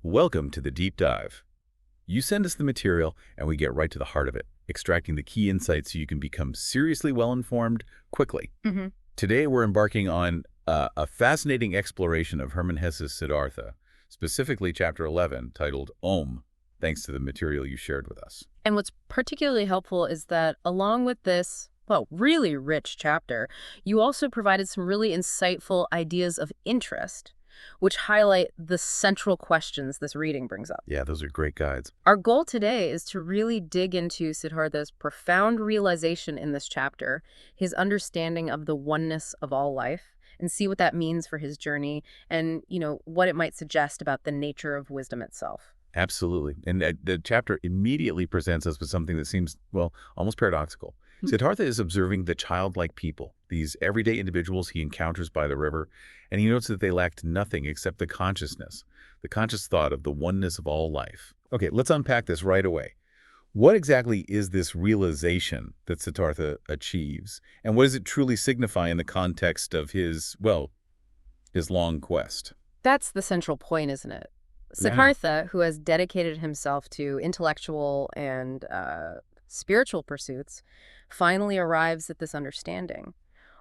Welcome to the deep dive. You send us the material and we get right to the heart of it, extracting the key insights so you can become seriously well-informed quickly. hmm Today we're embarking on a fascinating exploration of Hermann Hesse's Siddhartha, specifically chapter 11, titled Om, thanks to the material you shared with us. And what's particularly helpful is that along with this, well, really rich chapter, you also provided some really insightful ideas of interest, which highlight the central questions this reading brings up. Yeah, those are great guides. Our goal today is to really dig into Siddhartha's profound realization in this chapter, his understanding of the oneness of all life, and see what that means for his journey and, what it might suggest about the nature of wisdom itself. Absolutely. And the chapter immediately presents us with something that seems, well, almost paradoxical. Siddhartha is observing the childlike people, these everyday individuals he encounters by the river, and he notes that they lacked nothing except the conscious thought of the oneness of all life. Okay, let's unpack this right away. What exactly is this realization that Siddhartha achieves, and what does it truly signify in the context of his, well, his long quest? That's the central point, isn't it? Yeah. Siddhartha, who has dedicated himself to intellectual and spiritual pursuits, finally arrives at this understanding.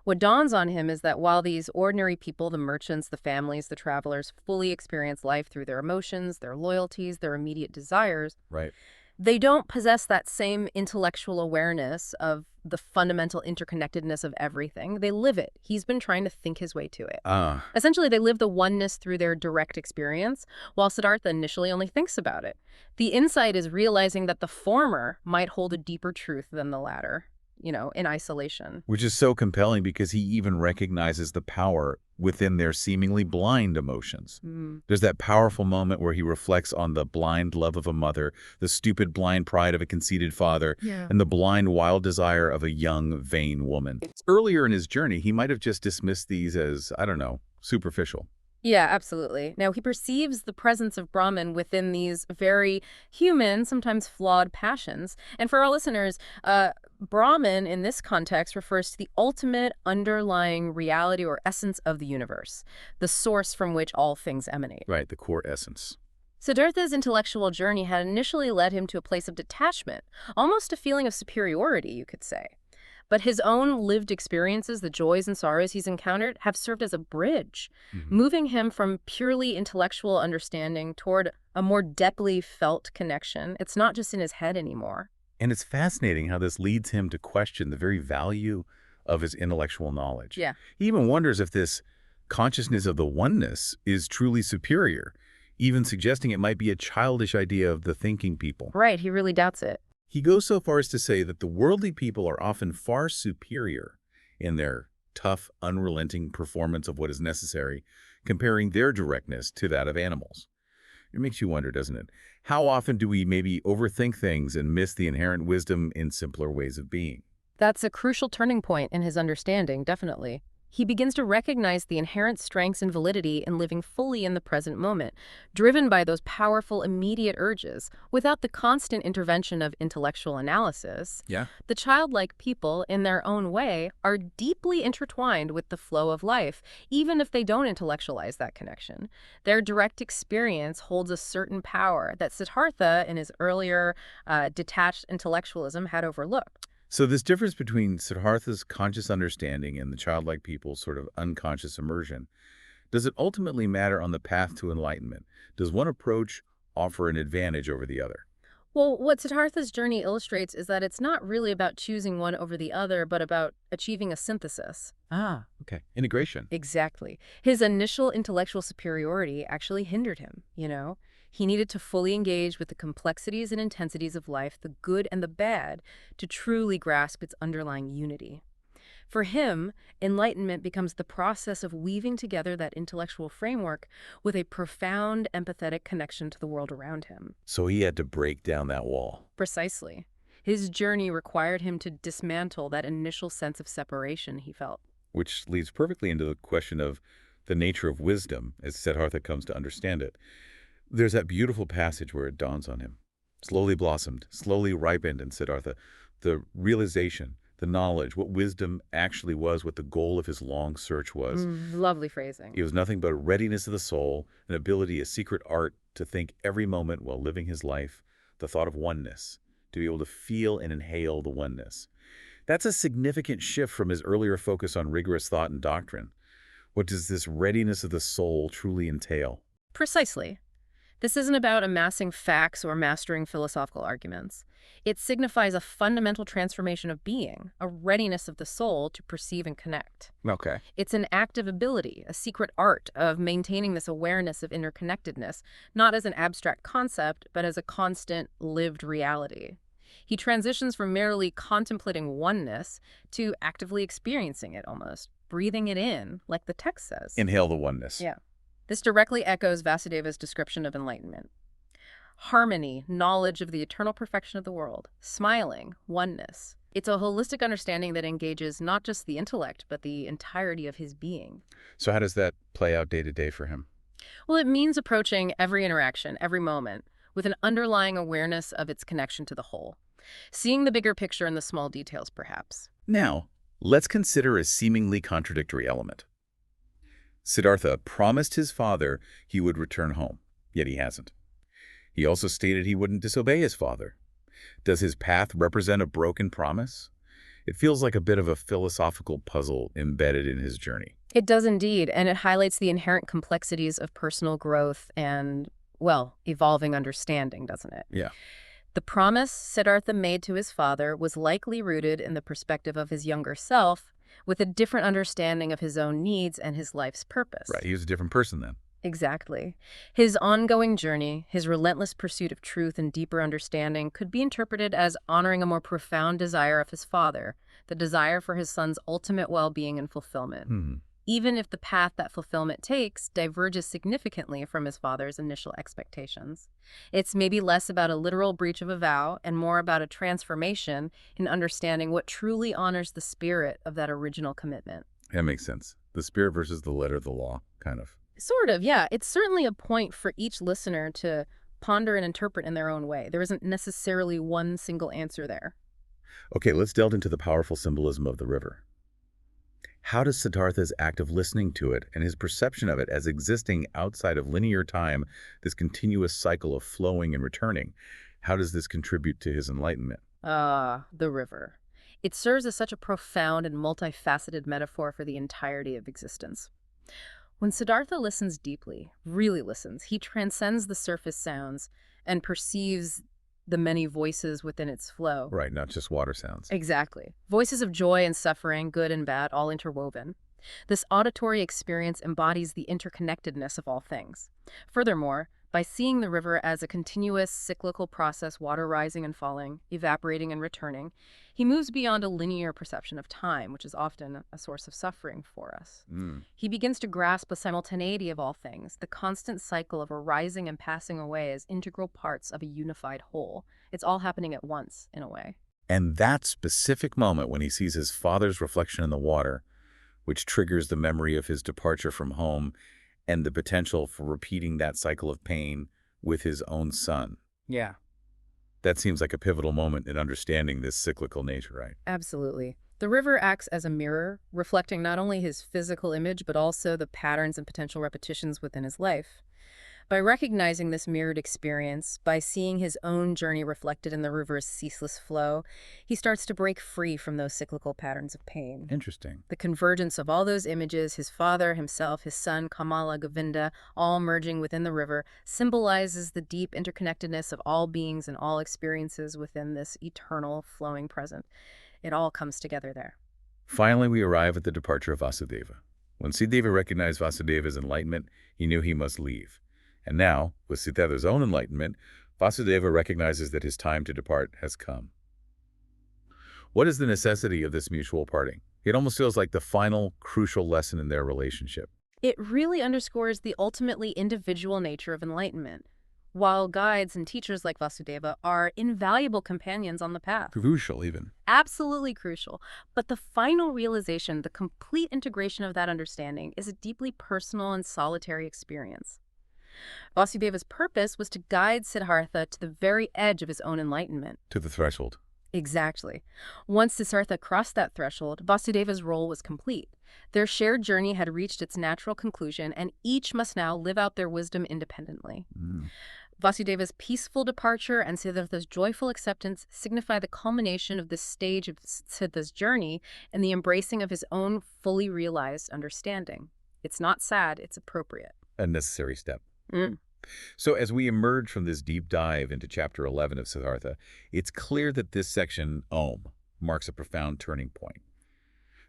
What dawns on him is that while these ordinary people, the merchants, the families, the travelers, fully experience life through their emotions, their loyalties, their immediate desires, Right. they don't possess that same intellectual awareness of the fundamental interconnectedness of everything. They live it. He's been trying to think his way to it. Ah, Essentially, they live the oneness through their direct experience, while Siddhartha initially only thinks about it. The insight is realizing that the former might hold a deeper truth than the latter, in isolation. which is so compelling because he even recognizes the power within their seemingly blind emotions. Mm. There's that powerful moment where he reflects on the blind love of a mother, the stupid blind pride of a conceited father, Yeah. and the blind wild desire of a young, vain woman. Earlier in his journey, he might have just dismissed these as, I don't know, superficial. Yeah, absolutely. Now, he perceives the presence of Brahman within these very human, sometimes flawed passions. And for our listeners, Brahman in this context refers to the ultimate underlying reality or essence of the universe, the source from which all things emanate. Right, the core essence. Siddhartha's intellectual journey had initially led him to a place of detachment, almost a feeling of superiority, you could say. But his own lived experiences, the joys and sorrows he's encountered, have served as a bridge, moving him from purely intellectual understanding toward a more deeply felt connection. It's not just in his head anymore. And it's fascinating how this leads him to question the very value of his intellectual knowledge. Yeah. He even wonders if this consciousness of the oneness is truly superior, even suggesting it might be a childish idea of the thinking people. Right, he really doubts it. He goes so far as to say that the worldly people are often far superior in their tough, unrelenting performance of what is necessary, comparing their directness to that of animals. It makes you wonder, doesn't it? How often do we maybe overthink things and miss the inherent wisdom in simpler ways of being? That's a crucial turning point in his understanding, definitely. He begins to recognize the inherent strengths and validity in living fully in the present moment, driven by those powerful immediate urges, without the constant intervention of intellectual analysis. Yeah. The childlike people, in their own way, are deeply intertwined with the flow of life, even if they don't intellectualize that connection. Their direct experience holds a certain power that Siddhartha, in his earlier detached intellectualism, had overlooked. So this difference between Siddhartha's conscious understanding and the childlike people's sort of unconscious immersion, does it ultimately matter on the path to enlightenment? Does one approach offer an advantage over the other? Well, what Siddhartha's journey illustrates is that it's not really about choosing one over the other, but about achieving a synthesis. Ah, okay. Integration. Exactly. His initial intellectual superiority actually hindered him. He needed to fully engage with the complexities and intensities of life, the good and the bad, to truly grasp its underlying unity. For him, enlightenment becomes the process of weaving together that intellectual framework with a profound empathetic connection to the world around him. So he had to break down that wall. Precisely. His journey required him to dismantle that initial sense of separation he felt. Which leads perfectly into the question of the nature of wisdom, as Siddhartha comes to understand it. There's that beautiful passage where it dawns on him. Slowly blossomed, slowly ripened in Siddhartha, the realization, the knowledge, what wisdom actually was, what the goal of his long search was. Lovely phrasing. It was nothing but a readiness of the soul, an ability, a secret art to think every moment while living his life, the thought of oneness, to be able to feel and inhale the oneness. That's a significant shift from his earlier focus on rigorous thought and doctrine. What does this readiness of the soul truly entail? Precisely. This isn't about amassing facts or mastering philosophical arguments. It signifies a fundamental transformation of being, a readiness of the soul to perceive and connect. Okay. It's an active ability, a secret art of maintaining this awareness of interconnectedness, not as an abstract concept, but as a constant, lived reality. He transitions from merely contemplating oneness to actively experiencing it almost, breathing it in, like the text says. Inhale the oneness. Yeah. This directly echoes Vasudeva's description of enlightenment. Harmony, knowledge of the eternal perfection of the world, smiling, oneness. It's a holistic understanding that engages not just the intellect, but the entirety of his being. So how does that play out day to day for him? Well, it means approaching every interaction, every moment, with an underlying awareness of its connection to the whole. Seeing the bigger picture in the small details, perhaps. Now, let's consider a seemingly contradictory element. Siddhartha promised his father he would return home, yet he hasn't. He also stated he wouldn't disobey his father. Does his path represent a broken promise? It feels like a bit of a philosophical puzzle embedded in his journey. It does indeed, and it highlights the inherent complexities of personal growth and, well, evolving understanding, doesn't it? Yeah. The promise Siddhartha made to his father was likely rooted in the perspective of his younger self, with a different understanding of his own needs and his life's purpose. Right, he was a different person then. Exactly. His ongoing journey, his relentless pursuit of truth and deeper understanding could be interpreted as honoring a more profound desire of his father, the desire for his son's ultimate well-being and fulfillment. Even if the path that fulfillment takes diverges significantly from his father's initial expectations. It's maybe less about a literal breach of a vow and more about a transformation in understanding what truly honors the spirit of that original commitment. That makes sense. The spirit versus the letter of the law, kind of. Sort of, yeah. It's certainly a point for each listener to ponder and interpret in their own way. There isn't necessarily one single answer there. Okay, let's delve into the powerful symbolism of the river. How does Siddhartha's act of listening to it and his perception of it as existing outside of linear time, this continuous cycle of flowing and returning, how does this contribute to his enlightenment? The river. It serves as such a profound and multifaceted metaphor for the entirety of existence. When Siddhartha listens deeply, really listens, he transcends the surface sounds and perceives the many voices within its flow. Right, not just water sounds. Exactly. Voices of joy and suffering, good and bad, all interwoven. This auditory experience embodies the interconnectedness of all things. Furthermore, by seeing the river as a continuous cyclical process, water rising and falling, evaporating and returning, he moves beyond a linear perception of time, which is often a source of suffering for us. He begins to grasp the simultaneity of all things, the constant cycle of arising and passing away as integral parts of a unified whole. It's all happening at once, in a way. And that specific moment when he sees his father's reflection in the water, which triggers the memory of his departure from home and the potential for repeating that cycle of pain with his own son. Yeah. That seems like a pivotal moment in understanding this cyclical nature, right? Absolutely. The river acts as a mirror, reflecting not only his physical image, but also the patterns and potential repetitions within his life. By recognizing this mirrored experience, by seeing his own journey reflected in the river's ceaseless flow, he starts to break free from those cyclical patterns of pain. Interesting. The convergence of all those images, his father, himself, his son, Kamala, Govinda, all merging within the river, symbolizes the deep interconnectedness of all beings and all experiences within this eternal flowing present. It all comes together there. Finally, we arrive at the departure of Vasudeva. When Siddhava recognized Vasudeva's enlightenment, he knew he must leave. And now, with Siddhartha's own enlightenment, Vasudeva recognizes that his time to depart has come. What is the necessity of this mutual parting? It almost feels like the final, crucial lesson in their relationship. It really underscores the ultimately individual nature of enlightenment. While guides and teachers like Vasudeva are invaluable companions on the path. Crucial, even. Absolutely crucial. But the final realization, the complete integration of that understanding, is a deeply personal and solitary experience. Vasudeva's purpose was to guide Siddhartha to the very edge of his own enlightenment. To the threshold. Exactly. Once Siddhartha crossed that threshold, Vasudeva's role was complete. Their shared journey had reached its natural conclusion, and each must now live out their wisdom independently. Mm. Vasudeva's peaceful departure and Siddhartha's joyful acceptance signify the culmination of this stage of Siddhartha's journey and the embracing of his own fully realized understanding. It's not sad, it's appropriate. A necessary step. Mm. So as we emerge from this deep dive into chapter 11 of Siddhartha, it's clear that this section, Om, marks a profound turning point.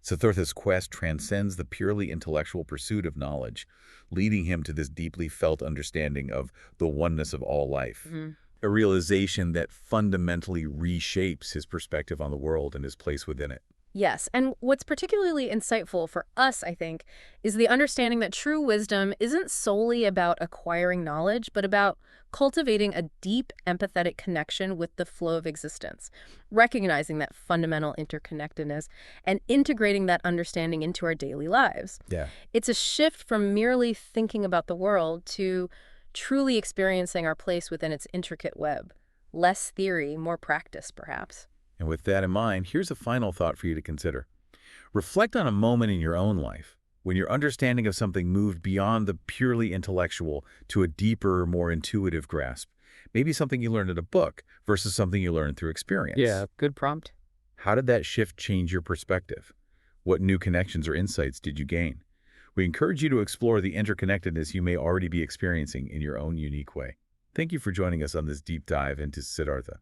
Siddhartha's quest transcends the purely intellectual pursuit of knowledge, leading him to this deeply felt understanding of the oneness of all life, Mm. a realization that fundamentally reshapes his perspective on the world and his place within it. Yes, and what's particularly insightful for us, I think, is the understanding that true wisdom isn't solely about acquiring knowledge, but about cultivating a deep, empathetic connection with the flow of existence, recognizing that fundamental interconnectedness and integrating that understanding into our daily lives. Yeah. It's a shift from merely thinking about the world to truly experiencing our place within its intricate web. Less theory, more practice, perhaps. And with that in mind, here's a final thought for you to consider. Reflect on a moment in your own life when your understanding of something moved beyond the purely intellectual to a deeper, more intuitive grasp. Maybe something you learned in a book versus something you learned through experience. Yeah, good prompt. How did that shift change your perspective? What new connections or insights did you gain? We encourage you to explore the interconnectedness you may already be experiencing in your own unique way. Thank you for joining us on this deep dive into Siddhartha.